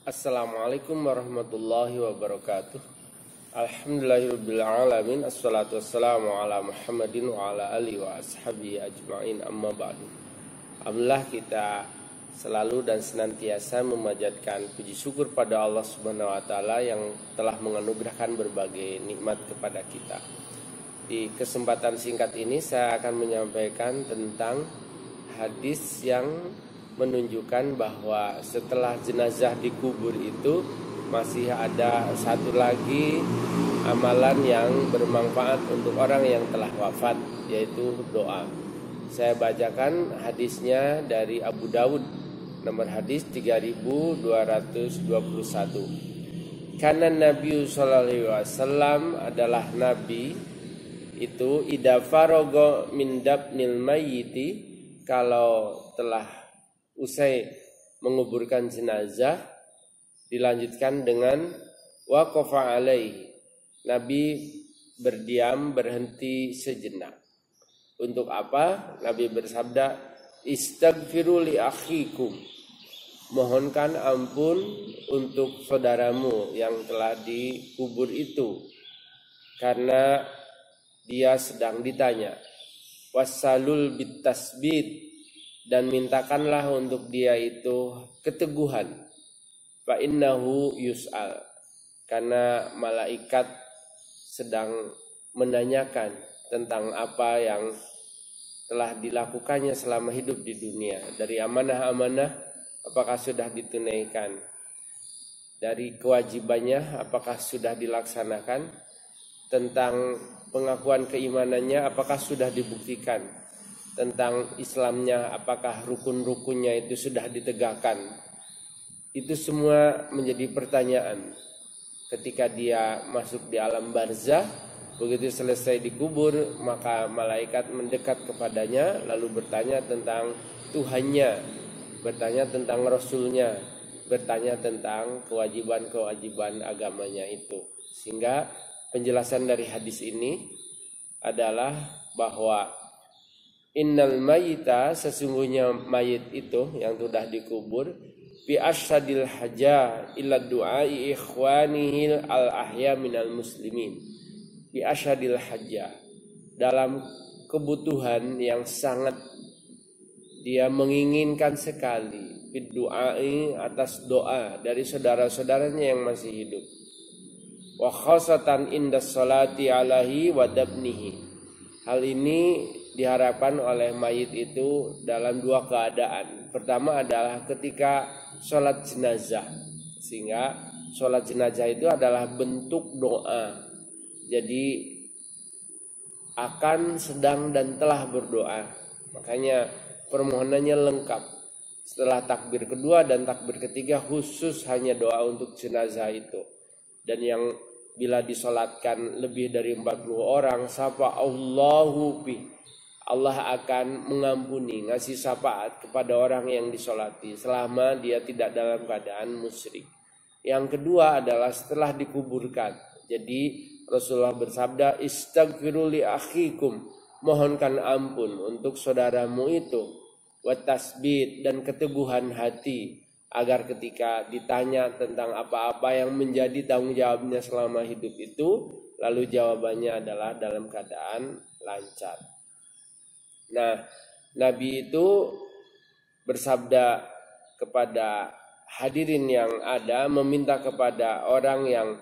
Assalamualaikum warahmatullahi wabarakatuh. Alhamdulillahirrabbilalamin. Assalatu wassalamu ala Muhammadin wa ala alihi wa ashabihi ajma'in, amma ba'du. Alhamdulillah, kita selalu dan senantiasa memanjatkan puji syukur pada Allah Subhanahu wa taala yang telah menganugerahkan berbagai nikmat kepada kita. Di kesempatan singkat ini saya akan menyampaikan tentang hadis yang menunjukkan bahwa setelah jenazah dikubur itu masih ada satu lagi amalan yang bermanfaat untuk orang yang telah wafat, yaitu doa. Saya bacakan hadisnya dari Abu Dawud, nomor hadis 3221. Karena Nabi sallallahu alaihi wasallam adalah nabi itu idza faraga min dabnil mayyiti, kalau telah usai menguburkan jenazah dilanjutkan dengan waqafa alaihi, Nabi berdiam, berhenti sejenak. Untuk apa? Nabi bersabda, istaghfiru li akhikum, mohonkan ampun untuk saudaramu yang telah dikubur itu, karena dia sedang ditanya. Wassalul bitasbit, dan mintakanlah untuk dia itu keteguhan. Fa innahu yus'al, karena malaikat sedang menanyakan tentang apa yang telah dilakukannya selama hidup di dunia. Dari amanah-amanah, apakah sudah ditunaikan? Dari kewajibannya, apakah sudah dilaksanakan? Tentang pengakuan keimanannya, apakah sudah dibuktikan? Tentang Islamnya, apakah rukun-rukunnya itu sudah ditegakkan? Itu semua menjadi pertanyaan ketika dia masuk di alam barzah. Begitu selesai dikubur, maka malaikat mendekat kepadanya lalu bertanya tentang Tuhannya, bertanya tentang Rasulnya, bertanya tentang kewajiban-kewajiban agamanya itu. Sehingga penjelasan dari hadis ini adalah bahwa innal mayyita, sesungguhnya mayit itu yang sudah dikubur, bi asyadil haja ila du'ai ikhwanihil al ahya minal muslimin. Bi asyadil haja, dalam kebutuhan yang sangat dia menginginkan sekali, bid du'ai, atas doa dari saudara-saudaranya yang masih hidup. Wa khasatan indas salati alaihi wa dabnihi. Hal ini diharapkan oleh mayit itu dalam dua keadaan. Pertama adalah ketika sholat jenazah, sehingga sholat jenazah itu adalah bentuk doa. Jadi akan, sedang, dan telah berdoa. Makanya permohonannya lengkap. Setelah takbir kedua dan takbir ketiga khusus hanya doa untuk jenazah itu. Dan yang bila disolatkan lebih dari 40 orang, sapa Allahu bi, Allah akan mengampuni, ngasih syafaat kepada orang yang disolati selama dia tidak dalam keadaan musyrik. Yang kedua adalah setelah dikuburkan. Jadi Rasulullah bersabda, istaghfiru li akhikum, mohonkan ampun untuk saudaramu itu, wa tasbit, dan keteguhan hati, agar ketika ditanya tentang apa-apa yang menjadi tanggung jawabnya selama hidup itu, lalu jawabannya adalah dalam keadaan lancar. Nah, Nabi itu bersabda kepada hadirin yang ada, meminta kepada orang yang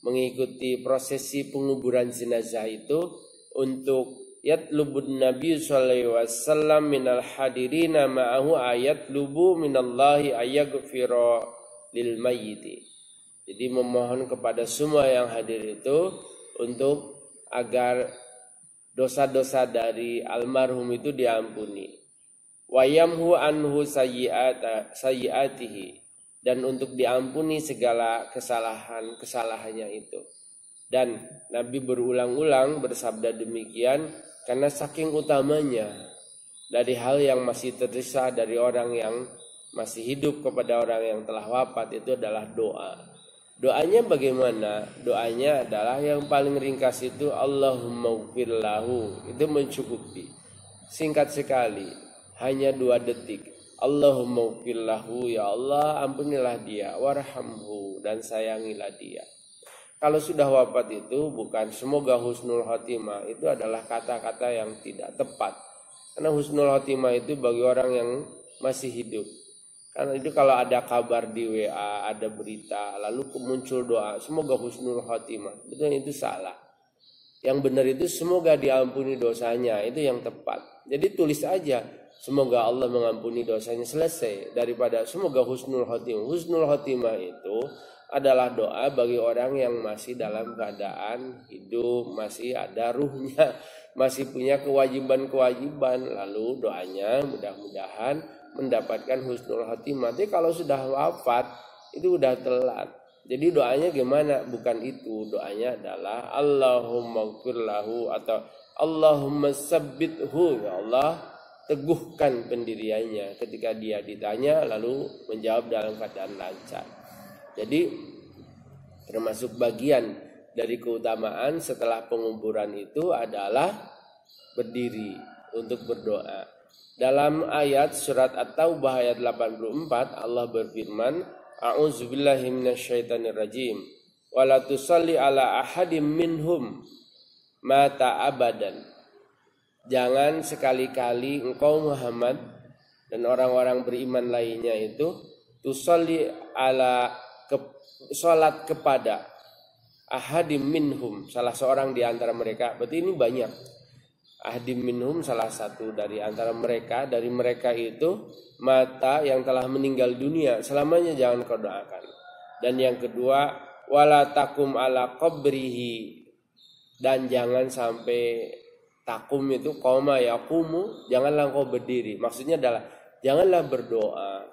mengikuti prosesi penguburan jenazah itu untuk yatlubun Nabi sallallahu alaihi wasallam minal hadirina ma'ahu ayatlubu minallahi ayaghfira lil mayyiti. Jadi memohon kepada semua yang hadir itu untuk agar dosa-dosa dari almarhum itu diampuni. Wa yamhu anhu sayyiatihi, dan untuk diampuni segala kesalahannya itu. Dan Nabi berulang-ulang bersabda demikian karena saking utamanya dari hal yang masih tersisa dari orang yang masih hidup kepada orang yang telah wafat itu adalah doa. Doanya bagaimana? Doanya adalah yang paling ringkas itu Allahumma ghfir lahu. Itu mencukupi. Singkat sekali, hanya 2 detik. Allahumma ghfirlahu, ya Allah ampunilah dia, warhamhu, dan sayangilah dia. Kalau sudah wafat itu bukan semoga husnul khotimah, itu adalah kata-kata yang tidak tepat. Karena husnul khotimah itu bagi orang yang masih hidup. Karena itu kalau ada kabar di WA, ada berita, lalu muncul doa, semoga husnul khotimah, betul, itu salah. Yang benar itu semoga diampuni dosanya, itu yang tepat. Jadi tulis aja, semoga Allah mengampuni dosanya, selesai. Daripada semoga husnul khotimah. Husnul khotimah itu adalah doa bagi orang yang masih dalam keadaan hidup, masih ada ruhnya, masih punya kewajiban-kewajiban. Lalu doanya mudah-mudahan mendapatkan husnul khotimah. Tapi kalau sudah wafat itu udah telat. Jadi doanya gimana? Bukan itu. Doanya adalah Allahumma ghfirlahu atau Allahumma sabbithu, ya Allah teguhkan pendiriannya ketika dia ditanya lalu menjawab dalam keadaan lancar. Jadi termasuk bagian dari keutamaan setelah penguburan itu adalah berdiri untuk berdoa. Dalam ayat surat At-Taubah ayat 84 Allah berfirman, A'udzubillahi minasyaitonirrajim. Wa la tusalli ala ahadim minhum mata abadan. Jangan sekali-kali engkau Muhammad dan orang-orang beriman lainnya itu tusalli ala salat kepada ahadim minhum, salah seorang di antara mereka. Berarti ini banyak. Ahadim minhum, salah satu dari antara mereka, dari mereka itu mata yang telah meninggal dunia, selamanya jangan kau doakan. Dan yang kedua, wala takum ala qabrihi, dan jangan sampai takum itu koma yakumu, janganlah kau berdiri. Maksudnya adalah janganlah berdoa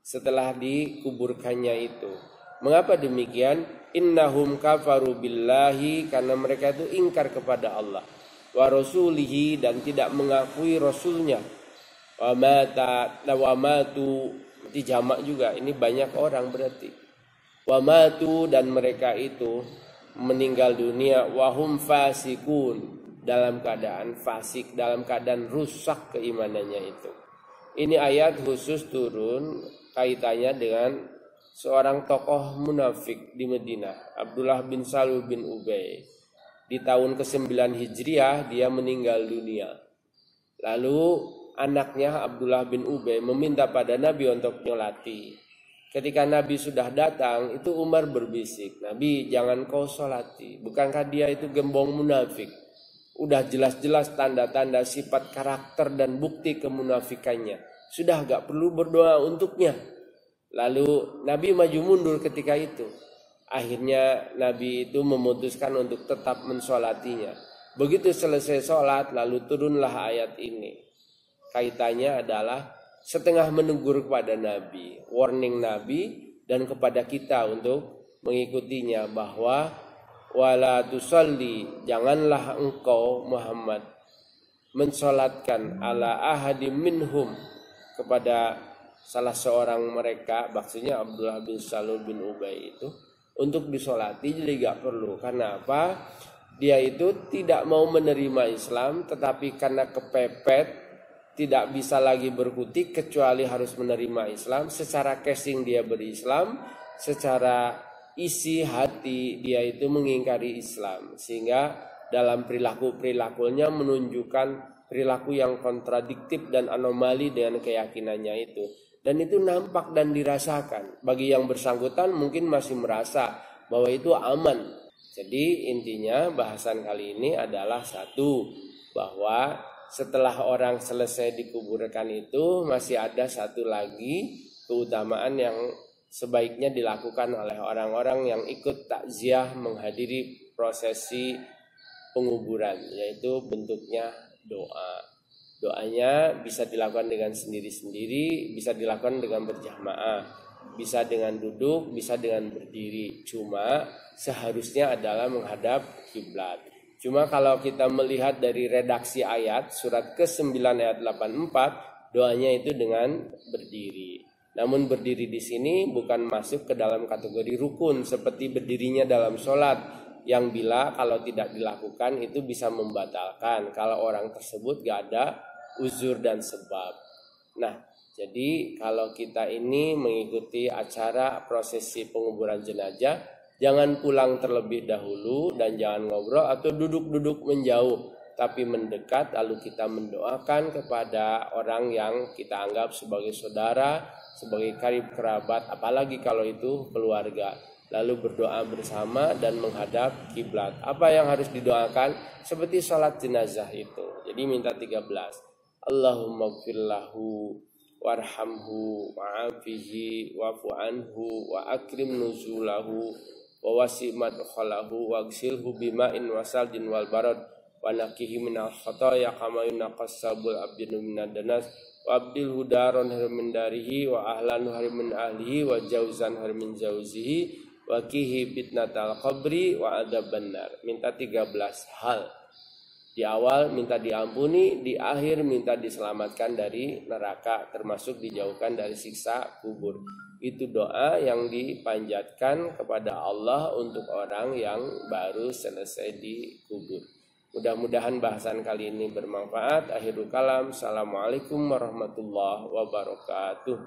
setelah dikuburkannya itu. Mengapa demikian? Innahum kafaru billahi, karena mereka itu ingkar kepada Allah, wa rasulihi, dan tidak mengakui rasulnya, wa matu, di jamak juga, ini banyak orang berarti, wa matu, dan mereka itu meninggal dunia, wahum fasikun, dalam keadaan fasik, dalam keadaan rusak keimanannya itu. Ini ayat khusus turun kaitannya dengan seorang tokoh munafik di Madinah, Abdullah bin Salul bin Ubay. Di tahun ke-9 Hijriah dia meninggal dunia. Lalu anaknya Abdullah bin Ubay meminta pada Nabi untuk nyolati. Ketika Nabi sudah datang, itu Umar berbisik, Nabi jangan kau solati. Bukankah dia itu gembong munafik? Udah jelas-jelas tanda-tanda sifat karakter dan bukti kemunafikannya. Sudah gak perlu berdoa untuknya. Lalu Nabi maju mundur ketika itu. Akhirnya Nabi itu memutuskan untuk tetap mensolatinya. Begitu selesai sholat, lalu turunlah ayat ini. Kaitannya adalah setengah menegur kepada Nabi, warning Nabi dan kepada kita untuk mengikutinya, bahwa wala tusalli, janganlah engkau Muhammad mensolatkan ala ahadim minhum, kepada salah seorang mereka, maksudnya Abdullah bin Salul bin Ubay itu, untuk disolati. Jadi gak perlu. Karena apa? Dia itu tidak mau menerima Islam, tetapi karena kepepet tidak bisa lagi berkutik kecuali harus menerima Islam. Secara casing dia berislam, secara isi hati dia itu mengingkari Islam, sehingga dalam perilakunya menunjukkan perilaku yang kontradiktif dan anomali dengan keyakinannya itu. Dan itu nampak dan dirasakan. Bagi yang bersangkutan mungkin masih merasa bahwa itu aman. Jadi intinya bahasan kali ini adalah satu, bahwa setelah orang selesai dikuburkan itu masih ada satu lagi keutamaan yang sebaiknya dilakukan oleh orang-orang yang ikut takziah menghadiri prosesi penguburan, yaitu bentuknya doa. Doanya bisa dilakukan dengan sendiri-sendiri, bisa dilakukan dengan berjamaah, bisa dengan duduk, bisa dengan berdiri. Cuma seharusnya adalah menghadap kiblat. Cuma kalau kita melihat dari redaksi ayat surat ke-9 ayat 84, doanya itu dengan berdiri. Namun berdiri di sini bukan masuk ke dalam kategori rukun seperti berdirinya dalam sholat, yang bila kalau tidak dilakukan itu bisa membatalkan kalau orang tersebut gak ada uzur dan sebab. Nah, Jadi kalau kita ini mengikuti acara prosesi penguburan jenazah, jangan pulang terlebih dahulu dan jangan ngobrol atau duduk-duduk menjauh, tapi mendekat lalu kita mendoakan kepada orang yang kita anggap sebagai saudara, sebagai karib kerabat, apalagi kalau itu keluarga. Lalu berdoa bersama dan menghadap kiblat. Apa yang harus didoakan? Seperti sholat jenazah itu. Jadi minta 13. Allahumma gfirlahu warhamhu wa'afihi wa'fu anhu wa akrim nuzulahu wa wasi' madkhalahu waghsilhu bima'in wasaljin wal barad wa naqihi minal khataaya kama yunaqqas sabul abdinu minad danas wa abdilhu daron min darihi wa ahlan min ahlihi wa jauzan min jauzihi wa kihi fitnatal qabri wa adzaban nar. Minta 13 hal. Di awal minta diampuni, di akhir minta diselamatkan dari neraka, termasuk dijauhkan dari siksa kubur. Itu doa yang dipanjatkan kepada Allah untuk orang yang baru selesai dikubur. Mudah-mudahan bahasan kali ini bermanfaat. Akhirul kalam. Assalamualaikum warahmatullahi wabarakatuh.